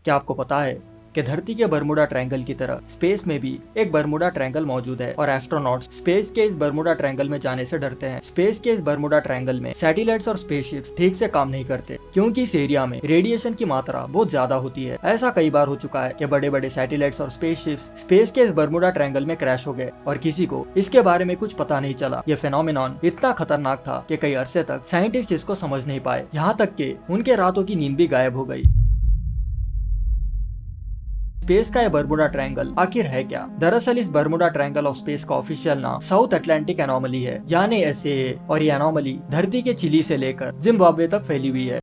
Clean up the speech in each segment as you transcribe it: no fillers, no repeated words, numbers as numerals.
क्या आपको पता है कि धरती के बरमुडा ट्रायंगल की तरह स्पेस में भी एक बरमुडा ट्रायंगल मौजूद है और एस्ट्रोनॉट्स स्पेस के इस बरमुडा ट्रायंगल में जाने से डरते हैं। स्पेस के इस बरमुडा ट्रायंगल में सैटेलाइट्स और स्पेसशिप्स ठीक से काम नहीं करते क्योंकि इस एरिया में रेडिएशन की मात्रा बहुत ज्यादा होती है। ऐसा कई बार हो चुका है कि बड़े बड़े सैटेलाइट्स और स्पेसशिप्स स्पेस के इस बरमुडा ट्रायंगल में क्रैश हो गए और किसी को इसके बारे में कुछ पता नहीं चला। ये फेनोमेनॉन इतना खतरनाक था कि कई अरसे तक साइंटिस्ट इसको समझ नहीं पाए, यहाँ तक कि उनके रातों की नींद भी गायब हो गई। स्पेस का ये बरमुडा ट्रायंगल आखिर है क्या? दरअसल इस बरमुडा ट्रायंगल ऑफ स्पेस का ऑफिशियल नाम साउथ अटलांटिक एनोमली है, यानी SAA, और ये एनोमली धरती के चिली से लेकर जिम्बाब्वे तक फैली हुई है।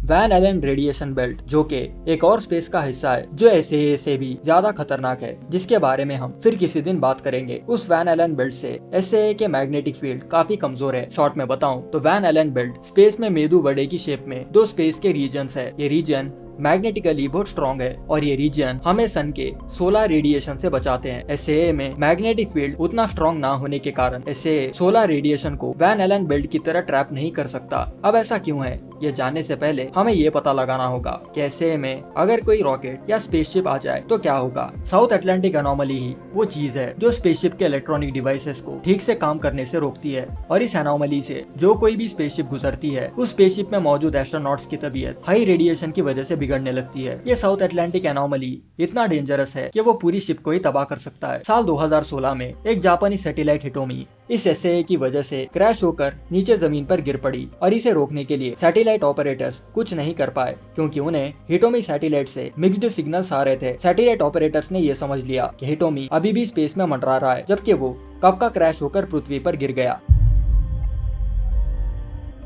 वैन एलन रेडिएशन बेल्ट, जो कि एक और स्पेस का हिस्सा है जो SAA से भी ज्यादा खतरनाक है, जिसके बारे में हम फिर किसी दिन बात करेंगे। उस वैन एलन बेल्ट से SAA के मैग्नेटिक फील्ड काफी कमजोर है। शॉर्ट में बताऊं तो वैन एलन बेल्ट स्पेस में मेदू बड़े की शेप में दो स्पेस के रीजन्स है। ये रीजन मैग्नेटिकली बहुत स्ट्रॉन्ग है और ये रीजन हमें सन के सोलर रेडिएशन से बचाते हैं। SAA में मैग्नेटिक फील्ड उतना स्ट्रॉन्ग ना होने के कारण SAA सोलर रेडिएशन को वैन एलन बेल्ट की तरह ट्रैप नहीं कर सकता। अब ऐसा क्यों है, ये जानने से पहले हमें ये पता लगाना होगा कि SAA में अगर कोई रॉकेट या स्पेसशिप आ जाए तो क्या होगा। साउथ अटलांटिक एनोमली ही वो चीज है जो स्पेसशिप के इलेक्ट्रॉनिक डिवाइसेस को ठीक से काम करने से रोकती है और इस एनोमली से जो कोई भी स्पेसशिप गुजरती है उस स्पेसशिप में मौजूद एस्ट्रोनॉट्स की तबीयत हाई रेडिएशन की वजह से बिगड़ने लगती है। ये साउथ अटलांटिक एनोमली इतना डेंजरस है कि वो पूरी शिप को ही तबाह कर सकता है। साल 2016 में एक जापानी सैटेलाइट हिटोमी इस SAA की वजह से क्रैश होकर नीचे जमीन पर गिर पड़ी और इसे रोकने के लिए सैटेलाइट ऑपरेटर्स कुछ नहीं कर पाए क्योंकि उन्हें हिटोमी सैटेलाइट से मिक्स्ड सिग्नल्स आ रहे थे। सैटेलाइट ऑपरेटर्स ने ये समझ लिया कि हिटोमी अभी भी स्पेस में मंडरा रहा है, जबकि वो कब का क्रैश होकर पृथ्वी पर गिर गया।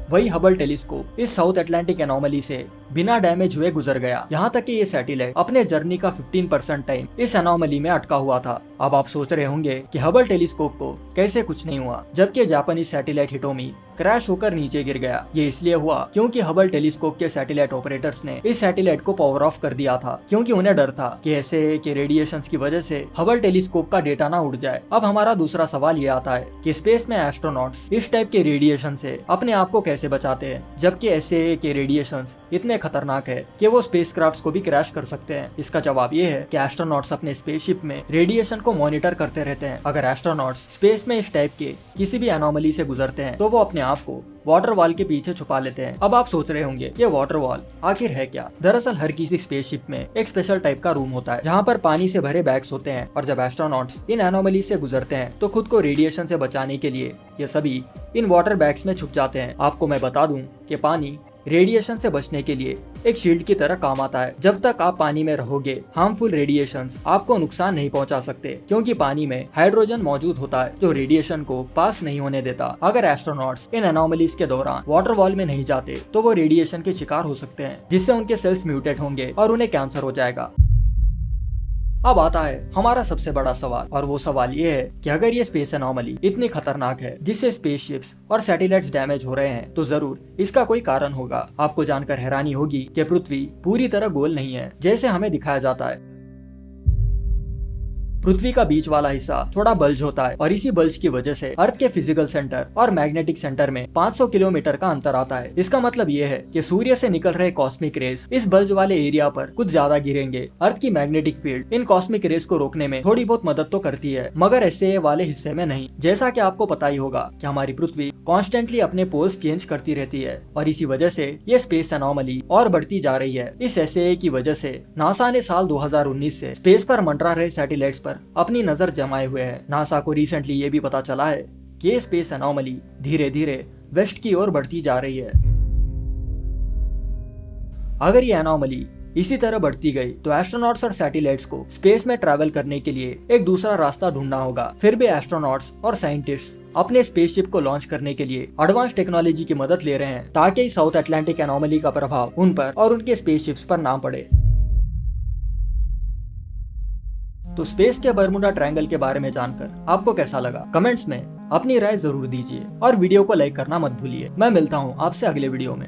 वही हबल टेलीस्कोप इस साउथ अटलांटिक एनोमली से बिना डैमेज हुए गुजर गया, यहाँ तक कि ये सैटेलाइट अपने जर्नी का 15% टाइम इस एनोमली में अटका हुआ था। अब आप सोच रहे होंगे कि हबल टेलीस्कोप को कैसे कुछ नहीं हुआ जबकि जापानी सैटेलाइट हिटोमी क्रैश होकर नीचे गिर गया। ये इसलिए हुआ क्योंकि हबल टेलीस्कोप के सैटेलाइट ऑपरेटर्स ने इस सैटेलाइट को पावर ऑफ कर दिया था क्योंकि उन्हें डर था कि SAA के रेडिएशंस की वजह से हबल टेलीस्कोप का डेटा ना उड़ जाए। अब हमारा दूसरा सवाल ये आता है कि स्पेस में एस्ट्रोनॉट्स इस टाइप के रेडिएशन से अपने आप को कैसे बचाते हैं जबकि SAA के रेडिएशंस इतने खतरनाक है कि वो स्पेसक्राफ्ट्स को भी क्रैश कर सकते हैं। इसका जवाब ये है कि एस्ट्रोनॉट्स अपने स्पेसशिप में रेडिएशन को मॉनिटर करते रहते हैं। अगर एस्ट्रोनॉट्स स्पेस में इस टाइप के किसी भी एनोमली से गुजरते हैं तो वो अपने आप को वाटर वॉल के पीछे छुपा लेते हैं। अब आप सोच रहे होंगे ये वाटर वॉल आखिर है क्या? दरअसल हर किसी स्पेसशिप में एक स्पेशल टाइप का रूम होता है जहाँ पर पानी से भरे बैग्स होते हैं और जब एस्ट्रोनॉट्स इन एनोमली से गुजरते हैं तो खुद को रेडिएशन से बचाने के लिए ये सभी इन वाटर बैग्स में छुप जाते हैं। आपको मैं बता दूं कि पानी रेडिएशन से बचने के लिए एक शील्ड की तरह काम आता है। जब तक आप पानी में रहोगे हार्मफुल रेडिएशंस आपको नुकसान नहीं पहुंचा सकते क्योंकि पानी में हाइड्रोजन मौजूद होता है जो रेडिएशन को पास नहीं होने देता। अगर एस्ट्रोनॉट्स इन एनोमलीज के दौरान वाटर वॉल में नहीं जाते तो वो रेडिएशन के शिकार हो सकते हैं जिससे उनके सेल्स म्यूटेट होंगे और उन्हें कैंसर हो जाएगा। अब आता है हमारा सबसे बड़ा सवाल और वो सवाल ये है कि अगर ये स्पेस एनोमली इतनी खतरनाक है जिससे स्पेसशिप्स और सैटेलाइट्स डैमेज हो रहे हैं तो जरूर इसका कोई कारण होगा। आपको जानकर हैरानी होगी कि पृथ्वी पूरी तरह गोल नहीं है जैसे हमें दिखाया जाता है। पृथ्वी का बीच वाला हिस्सा थोड़ा बल्ज होता है और इसी बल्ज की वजह से अर्थ के फिजिकल सेंटर और मैग्नेटिक सेंटर में 500 किलोमीटर का अंतर आता है। इसका मतलब ये है कि सूर्य से निकल रहे कॉस्मिक रेस इस बल्ज वाले एरिया पर कुछ ज्यादा गिरेंगे। अर्थ की मैग्नेटिक फील्ड इन कॉस्मिक रेस को रोकने में थोड़ी बहुत मदद तो करती है मगर SAA वाले हिस्से में नहीं। जैसा कि आपको पता ही होगा कि हमारी पृथ्वी कॉन्स्टेंटली अपने पोल्स चेंज करती रहती है और इसी वजह से ये स्पेस एनोमली और बढ़ती जा रही है। इस SAA की वजह से नासा ने साल 2019 से स्पेस पर मंडरा रहे सैटेलाइट्स पर अपनी नजर जमाए हुए है। नासा को रिसेंटली ये भी पता चला है कि ये स्पेस एनोमली धीरे धीरे वेस्ट की ओर बढ़ती जा रही है। अगर ये एनोमली इसी तरह बढ़ती गई तो एस्ट्रोनॉट्स और सैटेलाइट्स को स्पेस में ट्रैवल करने के लिए एक दूसरा रास्ता ढूंढना होगा। फिर भी एस्ट्रोनॉट्स और साइंटिस्ट्स अपने स्पेसशिप को लॉन्च करने के लिए एडवांस टेक्नोलॉजी की मदद ले रहे हैं ताकि साउथ अटलांटिक एनोमली का प्रभाव उन पर और उनके स्पेसशिप्स पर ना पड़े। तो स्पेस के बरमुडा ट्रायंगल के बारे में जानकर आपको कैसा लगा? कमेंट्स में अपनी राय जरूर दीजिए और वीडियो को लाइक करना मत भूलिए। मैं मिलता हूँ आपसे अगले वीडियो में।